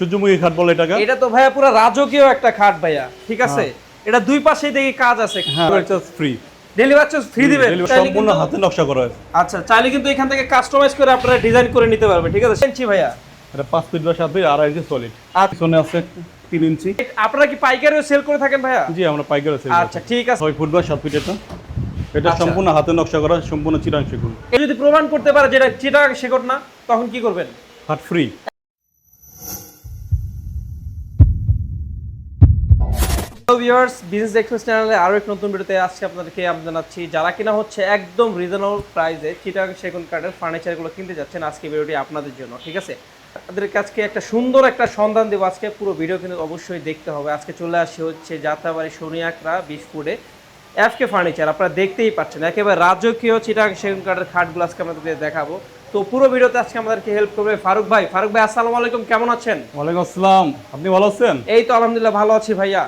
সূর্যমুখী খাট বলে এটাকে। এটা তো ভাইয়া পুরো রাজকীয় একটা খাট ভাইয়া, ঠিক আছে। এটা দুই পাশেই দেখি কাজ আছে। হ্যাঁ, এটা ফ্রি। ডেলিভারি চার্জ ফ্রি দিবেন? সম্পূর্ণ হাতে নকশা করা আছে। আচ্ছা, চাইলে কিন্তু এখান থেকে কাস্টমাইজ করে আপনারা ডিজাইন করে নিতে পারবেন, ঠিক আছে। ইঞ্চি ভাইয়া এটা 5 ফিট বা 7 ফিট, 2.5 ইঞ্চি সলিড। আর পিছনে আছে 3 ইঞ্চি। আপনারা কি পাইকারিও সেল করে থাকেন ভাইয়া? জি, আমরা পাইকারি সেল। আচ্ছা, ঠিক আছে। 6 ফুট বা 7 ফিট এটা। এটা সম্পূর্ণ হাতে নকশা করা, সম্পূর্ণ চিটাং সেগুন। এ যদি প্রমাণ করতে পারে যেটা চিটাং সেগুন না, তখন কি করবেন? খাট free. Hello viewers, business express চ্যানেলে আরো এক নতুন ভিডিওতে আজকে আপনাদেরকে আমি জানাচ্ছি যারা কিনা হচ্ছে একদম রিজনেবল প্রাইসে চিটাং সেগুন কাঠের ফার্নিচারগুলো কিনতে যাচ্ছেন, আজকে ভিডিওটি আপনাদের জন্য, ঠিক আছে। আপনাদেরকে আজকে একটা সুন্দর একটা সন্ধান দেবো। আজকে পুরো ভিডিও কিন্তু অবশ্যই দেখতে হবে। আজকে চলে আসি হচ্ছে যাত্রাবাড়ি শনিয়াকড়া 20 ফুটে এফকে ফার্নিচার। আপনারা দেখতেই পাচ্ছেন একেবারে রাজকীয় চিটাং সেগুন কাঠের খাটগুলো আজকে আপনাদেরকে দেখাবো। তো পুরো ভিডিওতে আজকে আমাদেরকে হেল্প করবে ফারুক ভাই। ফারুক ভাই, আসসালামু আলাইকুম, কেমন আছেন? ওয়ালাইকুম আসসালাম, আপনি ভালো আছেন? এই তো আলহামদুলিল্লাহ ভালো আছি ভাইয়া।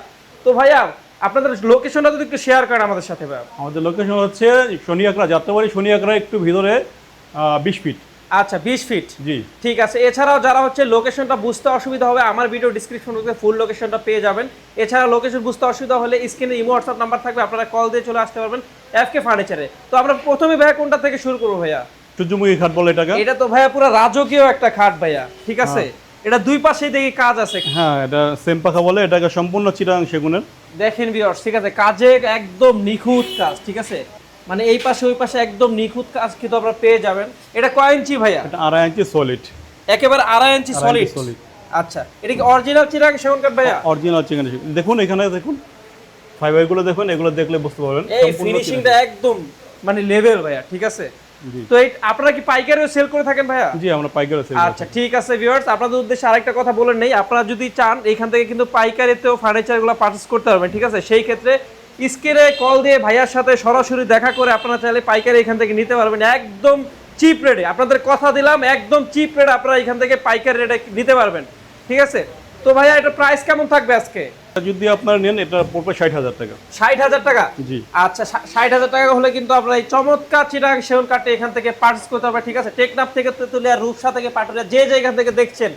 তো ভাইয়া, আপনাদের লোকেশনটা যদি একটু শেয়ার করেন আমাদের সাথে ভাইয়া। আমাদের লোকেশন হচ্ছে শনিয়াকড়া, যাত্রাবাড়ি শনিয়াকড়া একটু ভিতরে 20 ফিট। আচ্ছা, 20 ফিট, জি ঠিক আছে। এছাড়াও যারা হচ্ছে লোকেশনটা বুঝতে অসুবিধা হবে, আমার ভিডিও ডিসক্রিপশন বক্সে ফুল লোকেশনটা পেয়ে যাবেন। এছাড়া লোকেশন বুঝতে অসুবিধা হলে স্ক্রিনে ইমো হোয়াটসঅ্যাপ নাম্বার থাকবে, আপনারা কল দিয়ে চলে আসতে পারবেন এফকে ফার্নিচারে। তো আমরা প্রথমে ভাইয়া কোনটা থেকে শুরু করবো ভাইয়া? সূর্যমুখী খাট বলে এটাকে। এটা তো ভাইয়া পুরো রাজকীয় একটা খাট ভাইয়া, ঠিক আছে। এটা দুই পাশেই দেখি কাজ আছে। হ্যাঁ, এটা সেম পাখা বলে এটাকে, সম্পূর্ণ চিটাং সেগুনের। দেখেন ভিউয়ার্স, ঠিক আছে, কাজে একদম নিখুঁত কাজ, ঠিক আছে। মানে এই পাশে ওই পাশে একদম নিখুঁত কাজ কিন্তু আপনারা পেয়ে যাবেন। এটা কয় ইঞ্চি ভাইয়া? এটা 2.5 ইঞ্চি সলিড। একেবারে 2.5 ইঞ্চি সলিড। সলিড। আচ্ছা, এটা কি অরিজিনাল চিটাং সেগুন কাঠ ভাইয়া? Original chicken. দেখুন এখানে দেখুন, ফাইবারগুলো দেখুন, এগুলো দেখলে বুঝতে পারবেন এই ফিনিশিংটা একদম মানে লেভেল ভাইয়া, ঠিক আছে। তো এই আপনারা কি পাইকারিও সেল করে থাকেন ভাইয়া? জি, আমরা পাইকারি সেল। আচ্ছা, ঠিক আছে ভিউয়ার্স, আপনাদের উদ্দেশ্যে আরেকটা কথা বলেন নেই, আপনারা যদি চান এখান থেকে কিন্তু পাইকারিতেও ফার্নিচারগুলো পারচেজ করতে পারবেন, ঠিক আছে। সেই ক্ষেত্রে স্ক্রিনে কল দিয়ে ভাইয়ার সাথে সরাসরি দেখা করে আপনারা চাইলে পাইকারি এখান থেকে নিতে পারবেন একদম চিপ রেটে। আপনাদের কথা দিলাম, একদম চিপ রেটে আপনারা এখান থেকে পাইকারি রেটে নিতে পারবেন, ঠিক আছে। তো ভাইয়া, এটা প্রাইস কেমন থাকবে আজকে? যদি আপনারা নেন এটা পড়বে 60,000 টাকা। 60,000 টাকা? জি। আচ্ছা, 60,000 টাকা হলে কিন্তু আপনারা এই চমৎকার চিটাং সেগুন কাঠে এখান থেকে পারচেজ করতে পারবেন, ঠিক আছে। টেকনাফ থেকে তেতুলিয়া, রূপসা থেকে পাটুরিয়া, যে জায়গা থেকে দেখছেন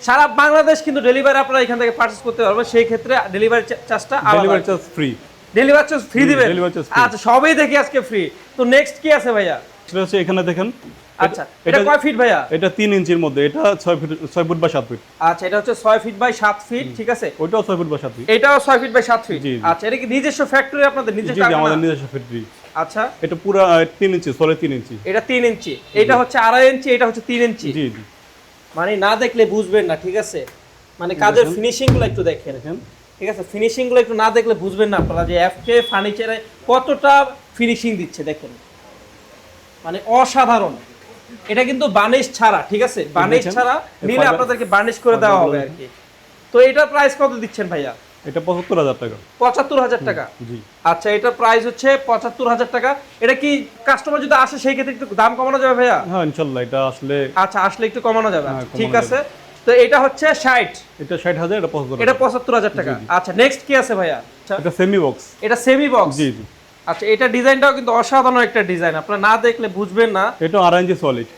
সারা বাংলাদেশ কিন্তু ডেলিভারি আপনারা এখান থেকে পারচেজ করতে পারবেন। সেই ক্ষেত্রে ডেলিভারি চার্জটা delivery charge free. Delivery charge free দিবেন? Delivery charge free. আচ্ছা, সবই দেখি আজকে ফ্রি। তো নেক্সট কি আছে ভাইয়া? সেটা হচ্ছে এখানে দেখেন। আচ্ছা, এটা কয় ফিট ভাইয়া? এটা 3 ইঞ্চির মধ্যে, এটা 6 ফুট বা 7 ফিট। আচ্ছা, এটা হচ্ছে 6 ফিট বাই 7 ফিট, ঠিক আছে। ওইটাও 6 ফুট বা 7 ফিট। এটাও 6 ফিট বাই 7 ফিট। জি। আচ্ছা, এটা কি নিজস্ব ফ্যাক্টরি আপনাদের? নিজস্ব? জি, আমাদের নিজস্ব ফ্যাক্টরি। আচ্ছা, এটা পুরো 3 ইঞ্চি, সলিড 3 ইঞ্চি। এটা 3 ইঞ্চি, এটা হচ্ছে 2.5 ইঞ্চি, এটা হচ্ছে 3 ইঞ্চি। জি জি। মানে না দেখলে বুঝবেন না, ঠিক আছে। মানে কাজের ফিনিশিং গুলো একটু দেখেন, ঠিক আছে। ফিনিশিং গুলো একটু না দেখলে বুঝবেন না আপনারা যে এফকে ফার্নিচারে কতটা ফিনিশিং দিচ্ছে, দেখেন মানে অসাধারণ। এটা কিন্তু বার্নিশ ছাড়া, ঠিক আছে, বার্নিশ ছাড়া নিলে আপনাদেরকে বার্নিশ করে দেওয়া হবে আর কি। তো এটার প্রাইস কত দিচ্ছেন ভাইয়া? এটা 75,000 টাকা। 75,000 টাকা? জি। আচ্ছা, এটার প্রাইস হচ্ছে 75,000 টাকা। এটা কি কাস্টমার যদি আসে সেই ক্ষেত্রে একটু দাম কমানো যাবে ভাইয়া? হ্যাঁ, ইনশাআল্লাহ এটা আসলে। আচ্ছা, আসলে একটু কমানো যাবে, হ্যাঁ, কমানো ঠিক যাবে। আছে। তো এটা হচ্ছে 60, এটা 60,000, এটা 75,000। এটা 75,000 টাকা। আচ্ছা, নেক্সট কি আছে ভাইয়া? আচ্ছা, এটা সেমি বক্স। এটা সেমি বক্স? জি জি। আচ্ছা, এটা ডিজাইনটাও কিন্তু অসাধারণ একটা ডিজাইন, আপনারা না দেখলে বুঝবেন না। এটা 2.5 ইঞ্চি সলিড।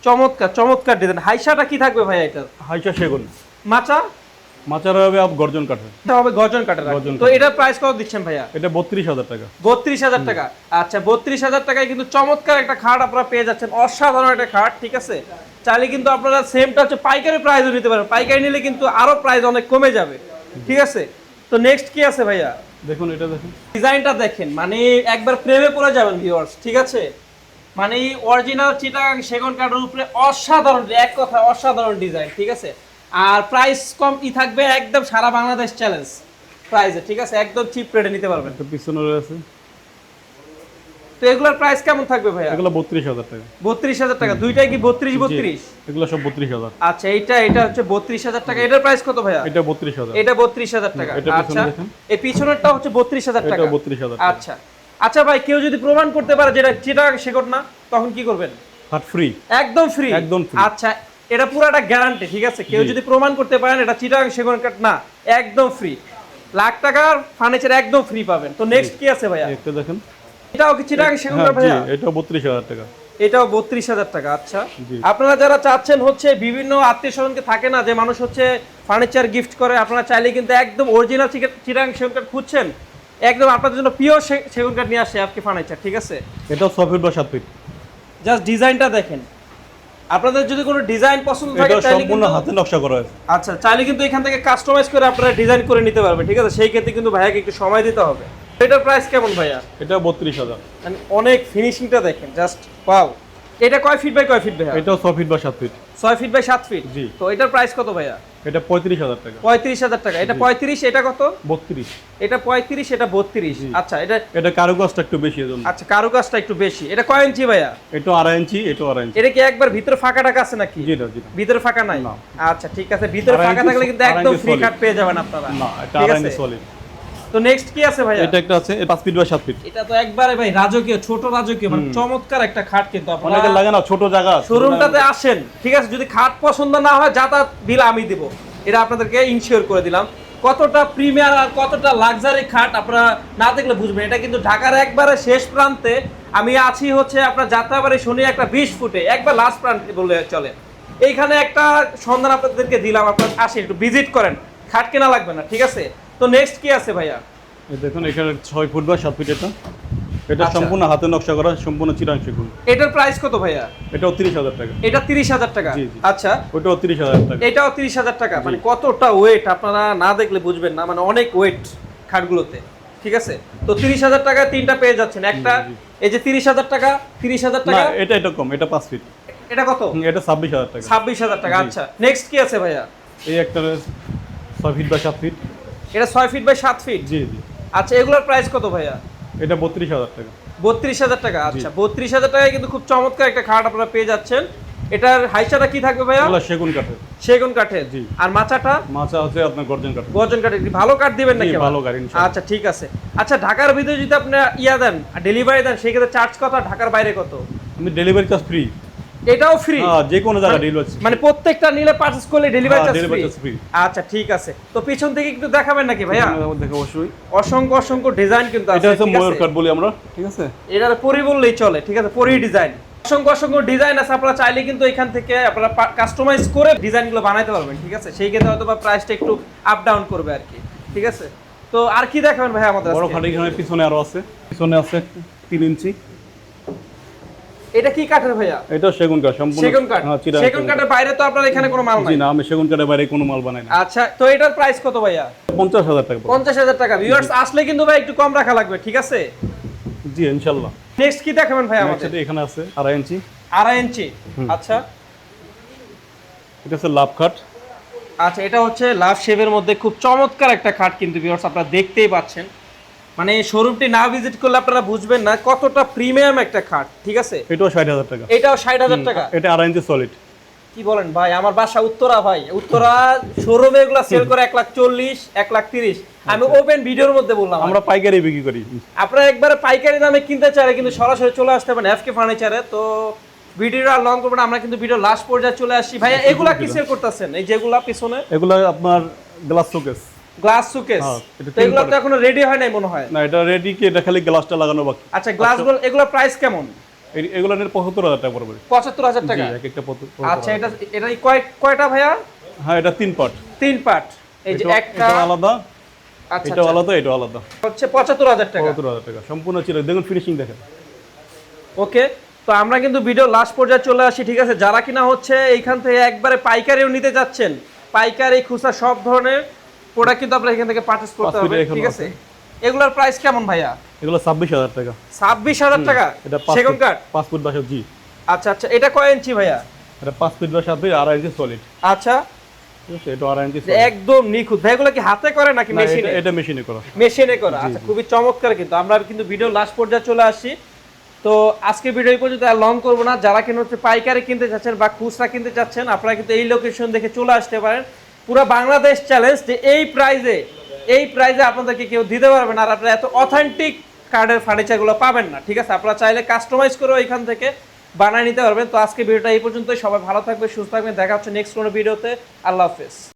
চমৎকার চমৎকার ডিজাইন। হাইসাটা কি থাকবে ভাইয়া এটার? হাইচা সেগুন। মাচা? মাচার হবে গর্জন কাঠের। এটা হবে গর্জন কাঠের। গর্জন তো কাঠের। এটার প্রাইস কত দিচ্ছেন ভাইয়া? এটা 32,000 টাকা। 32,000 টাকা। আচ্ছা, 32,000 টাকায় কিন্তু চমৎকার একটা খাট আপনারা পেয়ে যাচ্ছেন, অসাধারণ একটা খাট, ঠিক আছে। চাইলে কিন্তু আপনারা সেমটা হচ্ছে পাইকারি প্রাইসও নিতে পারেন। পাইকারি নিলে কিন্তু আরো প্রাইস অনেক কমে যাবে, ঠিক আছে। তো নেক্সট কি আছে ভাইয়া? দেখুন এটা দেখুন, ডিজাইনটা দেখেন, মানে একবার প্রেমে পড়ে যাবেন ভিউয়ার্স, ঠিক আছে। মানে অরিজিনাল চিটাগাং সেগুন কাঠের উপরে অসাধারণ, এক কথা অসাধারণ ডিজাইন, ঠিক আছে। আর প্রাইস কম থাকবে, একদম সারা বাংলাদেশ চ্যালেঞ্জ প্রাইসে, ঠিক আছে, একদম চিপ রেটে নিতে পারবেন। এটা পিছনে রয়েছে। তো এগুলোর প্রাইস কেমন থাকবে ভাইয়া? এগুলো 32,000 টাকা। 32,000 টাকা? দুইটাই কি 32? এগুলো সব 32,000। আচ্ছা, এটা হচ্ছে 32,000 টাকা। এটার প্রাইস কত ভাইয়া? এটা 32,000। এটা 32,000 টাকা। এটা পিছনে আচ্ছা, দেখেন। এই পিছনেরটা হচ্ছে 32,000 টাকা। এটা 32,000 টাকা। আচ্ছা আচ্ছা ভাই, কেউ যদি প্রমাণ করতে পারে যেটা চিটাগাং সেগুন না, তখন কি করবেন? হাট ফ্রি। একদম ফ্রি? একদম ফ্রি। আচ্ছা, এটা পুরোটা গ্যারান্টি, ঠিক আছে। কেউ যদি প্রমাণ করতে পারেন এটা চিটাগাং সেগুন কাঠ না, একদম ফ্রি, লাখ টাকার ফার্নিচার একদম ফ্রি পাবেন। তো নেক্সট কি আছে ভাইয়া? এটা দেখেন। এটাও কি চিটাগাং সেগুন কাঠ হ্যাঁ, জি, ভাইয়া? এটাও 32,000 টাকা। এটাও 32,000 টাকা। আচ্ছা, জি। আপনারা যারা চাচ্ছেন হচ্ছে বিভিন্ন আত্মীয় স্বজনকে থাকে না যে মানুষ হচ্ছে ফার্নিচার গিফট করে, আপনারা চাইলে কিন্তু একদম অরিজিনাল চিটাং সেগুন কাঠ খুঁজছেন, একদম আপনাদের জন্য পিওর সেগুন কাঠ নিয়ে আসে এফকে ফার্নিচার, ঠিক আছে? এটাও 6 ফিট বা 7 ফিট। জাস্ট ডিজাইনটা দেখেন, আপনাদের যদি কোনো ডিজাইন পছন্দ থাকে এটা তাহলে সম্পূর্ণ কিন্তু হাতে নকশা করা আছে। আচ্ছা, চাইলে কিন্তু এখান থেকে কাস্টমাইজ করে আপনারা ডিজাইন করে নিতে পারবেন, ঠিক আছে? সেই ক্ষেত্রে কিন্তু ভাইয়াকে একটু সময় দিতে হবে। এটার প্রাইস কেমন ভাইয়া? এটা 32,000। মানে অনেক ফিনিশিংটা দেখেন, জাস্ট ওয়াও। এটা কয় ফিট বাই কয় ফিট ভাইয়া? এটাও 6 ফিট বা 7 ফিট। 6 feet by 7 feet. জি। তো এটার প্রাইস কত ভাইয়া? এটা 35,000 টাকা। 35,000 টাকা। এটা 35, এটা কত? 32। এটা 35, এটা 32। আচ্ছা, এটা কারুকাজটা একটু বেশি এজন্য। আচ্ছা, কারুকাজটা একটু বেশি। এটা কয় ইঞ্চি ভাইয়া? এটা 2.5 ইঞ্চি, এটা 2.5 ইঞ্চি। এটা কি একবার ভিতরে ফাঁকা টাকা আছে নাকি? জি না, জি না। ভিতরে ফাঁকা নাই? না। আচ্ছা, ঠিক আছে। ভিতরে 2.5 ফাঁকা ইঞ্চি থাকলে কিন্তু 2.5 একদম ইঞ্চি ফ্রি solid। কাট পেয়ে যাবেন আপনারা। না, এটা ঠিক 2.5 আছে? ইঞ্চি সলিড। তো নেক্সট কি আছে ভাইয়া? এটা একটা আছে 5 ফিট বা 7 ফিট। এটা তো একবারে ভাই রাজকীয়, ছোট রাজকীয়, মানে চমৎকার একটা খাট কিন্তু আপনারা অনেকে লাগে না ছোট জায়গা। শোরুমটাতে আসেন, ঠিক আছে? যদি খাট পছন্দ না হয়, যাতায়াত বিল আমি দেব, এটা আপনাদেরকে ইনশিওর করে দিলাম। কতটা প্রিমিয়ার আর কতটা লাক্সারি খাট আপনারা না দেখলে বুঝবেন। এটা কিন্তু ঢাকার একবারে শেষ প্রান্তে, আমি আছি হচ্ছে আপনার যাত্রাবাড়ি শুনি একটা 20 ফুটে, একবার লাস্ট প্রান্তে বললে চলে। এইখানে একটা সন্ধান আপনাদেরকে দিলাম, আপনারা আসেন একটু ভিজিট করেন, খাট কেনা লাগবে না, ঠিক আছে? তো নেক্সট কি আছে ভাইয়া? এই দেখুন এখানে 6 ফুট বা 7 ফিট। এটা আচ্ছা। সম্পূর্ণ হাতে নকশা করা, সম্পূর্ণ চিটাং সেগুন। এটার প্রাইস কত ভাইয়া? এটাও 30,000 টাকা। এটা 30,000 টাকা। জি, জি। আচ্ছা, ওটাও 30,000 টাকা। এটাও 30,000 টাকা। মানে কতটা ওয়েট আপনারা না দেখলে বুঝবেন না, মানে অনেক ওয়েট খাটগুলোতে, ঠিক আছে? তো 30,000 টাকা তিনটা পেয়ে যাচ্ছেন। একটা এই যে 30,000 টাকা, 30,000 না, টাকা। এটা কম, এটা 5 ফিট। এটা কত? এটা 26,000 টাকা। 26,000 টাকা। জি। আচ্ছা, নেক্সট কি আছে ভাইয়া? এই একটা 6 ফিট বা 7 ফিট। এটা 6 ফিট বাই 7 ফিট। জি জি। আচ্ছা, এগুলোর প্রাইস কত ভাইয়া? এটা 32,000 টাকা। 32,000 টাকা। আচ্ছা, 32,000 টাকায় কিন্তু খুব চমৎকার একটা খাট আপনারা পেয়ে যাচ্ছেন। এটার হাইসাটা কি থাকবে ভাইয়া? এগুলো সেগুন কাঠের। সেগুন কাঠের। জি। আর মাচাটা? মাচা হচ্ছে আপনার গর্জন কাঠের। গর্জন কাঠের। ভালো কাঠ দিবেন নাকি? জি, ভালো কাঠ ইনশাআল্লাহ। আচ্ছা, ঠিক আছে। আচ্ছা, ঢাকার ভিতরে যদি আপনি দেন, ডেলিভারি দেন, সেই ক্ষেত্রে চার্জ কত? ঢাকার বাইরে কত? আমি ডেলিভারি চার্জ ফ্রি। এটাও ফ্রি? হ্যাঁ, যে কোনো জায়গা ডেলিভারি। মানে প্রত্যেকটা নিলে পারচেজ করলে delivery charge delivery free? Charge free. আচ্ছা, ঠিক আছে। তো পিছন থেকে একটু দেখাবেন নাকি ভাইয়া? দেখো অবশ্যই। অসংখ্য অসংখ্য ডিজাইন কিন্তু আছে। এটা হচ্ছে ঠিক আছে? ময়ূর কাঠ বলি আমরা, ঠিক আছে? এটার পরি বললেই চলে, ঠিক আছে? পরি ডিজাইন, অসংখ্য অসংখ্য ডিজাইন আছে। আপনারা চাইলে কিন্তু এখান থেকে আপনারা কাস্টমাইজ করে ডিজাইনগুলো বানাইতে পারবেন, ঠিক আছে? সেই ক্ষেত্রে হয়তো বা প্রাইসটা একটু আপ ডাউন করবে আর কি, ঠিক আছে? তো আর কি দেখাবেন ভাই আমাদের? বড় খাট এখানে পিছনে আরো আছে। পিছনে আছে 3 ইঞ্চি। এটা কি কাঠের ভাইয়া? এটা সেগুন কাঠ, সম্পূর্ণ সেগুন কাঠ। হ্যাঁ, চিটাং সেগুন কাঠের বাইরে তো আপনার এখানে কোনো মাল জি নাই? না, আমি সেগুন কাঠের বাইরে কোনো মাল বানাই না। আচ্ছা, তো এটার প্রাইস কত ভাইয়া? 50,000 টাকা পড়বে। 50,000 টাকা। ভিউয়ার্স আসলে কিন্তু ভাই একটু কম রাখা লাগবে, ঠিক আছে? জি ইনশাআল্লাহ। নেক্সট কি দেখাবেন ভাই আমাদের? নেক্সট এখানে আছে 2.5 ইঞ্চি। 2.5 ইঞ্চি। আচ্ছা এটা হচ্ছে লাভ খাট। আচ্ছা, এটা হচ্ছে লাভ শেপের মধ্যে খুব চমৎকার একটা খাট কিন্তু ভিউয়ার্স আপনারা দেখতেই পাচ্ছেন। মানে শোরুমটি না ভিজিট করলে আপনারা বুঝবেন না কতটা প্রিমিয়াম একটা খাট, ঠিক আছে? এটাও 60,000 টাকা। এটাও 60,000 টাকা। এটা 2.5 ইঞ্চি সলিড। কি বলেন ভাই? আমার বাসা উত্তরা ভাই, উত্তরা শোরুমে এগুলা সেল করে 1,40,000, 1,30,000। আমি ওপেন ভিডিওর মধ্যে বললাম আমরা পাইকারি বিক্রি করি। আপনারা একবারে পাইকারি দামে কিনতে চাইলে কিন্তু সরাসরি চলে আসতে পারেন এফকে ফার্নিচারে। তো ভিডিওটা লং করব না, আমরা কিন্তু ভিডিও লাস্ট পর্যায়ে চলে আসি। ভাই এগুলা কি সেল করতেছেন? এই যেগুলা পিছনে এগুলো আপনার গ্লাস শোকেস। গ্লাস সুকেস। হ্যাঁ, এটা তো এগুলা তো এখনো রেডি হয় নাই মনে হয়। না, এটা রেডি কি, এটা খালি গ্লাসটা লাগানো বাকি। আচ্ছা, গ্লাসগুলো এগুলা প্রাইস কেমন? এগুলো নিয়ে 75,000 টাকা পড়বে। 75,000 টাকা। জি, এক একটা 75,000। আচ্ছা, এটা কয়টা ভাইয়া? হ্যাঁ, এটা 3 পার্ট। 3 পার্ট। এই যে একটা এটা আলাদা, আচ্ছা এটা আলাদা, এটা আলাদা। হচ্ছে 75,000 টাকা। 75,000 টাকা সম্পূর্ণ ছিল। দেখুন ফিনিশিং দেখেন। ওকে, তো আমরা কিন্তু ভিডিও লাস্ট পর্যায়ে চলে আসি, ঠিক আছে? যারা কিনা হচ্ছে এইখান থেকে একবারে পাইকারিও নিতে যাচ্ছেন, পাইকারি খুচরা সব ধরনের প্রোডাক্ট কিন্তু আপনারা এখান থেকে পারচেজ করতে পাঁচ হবে, ফিটে এখনো ঠিক আছে? এগুলোর প্রাইস কেমন ভাইয়া? এগুলো 26,000 টাকা। 26,000 টাকা। এটা সেগুন কাঠ। 5 ফুট বা 7 জি। আচ্ছা আচ্ছা, এটা কয় ইঞ্চি ভাইয়া? এটা 5 ফিট বা 7 ফিট, 2.5 ইঞ্চি সলিড। আচ্ছা, ঠিক আছে, এটা 2.5 ইঞ্চি সলিড। একদম নিখুঁত ভাই। এগুলো কি হাতে করে নাকি না, মেশিনে? এটা মেশিনে করা। মেশিনে করা। আচ্ছা, খুবই চমৎকার কিন্তু। আমরা কিন্তু ভিডিও লাস্ট পর্যায়ে চলে আসি। তো আজকে ভিডিও এই পর্যন্ত আর লং করবো না। যারা কিনা হচ্ছে পাইকারি কিনতে চাচ্ছেন বা খুচরা কিনতে চাচ্ছেন, আপনারা কিন্তু এই লোকেশন দেখে চলে আসতে পারেন। পুরো বাংলাদেশ চ্যালেঞ্জ যে এই প্রাইজে আপনাদেরকে কেউ দিতে পারবে না। আর আপনারা এত অথেন্টিক কার্ডের ফার্নিচারগুলো পাবেন না, ঠিক আছে? আপনারা চাইলে কাস্টমাইজ করেও এখান থেকে বানিয়ে নিতে পারবেন। তো আজকে ভিডিওটা এই পর্যন্তই। সবাই ভালো থাকবে, সুস্থ থাকবেন। দেখা হচ্ছে নেক্সট কোনো ভিডিওতে। আল্লাহ হাফেজ।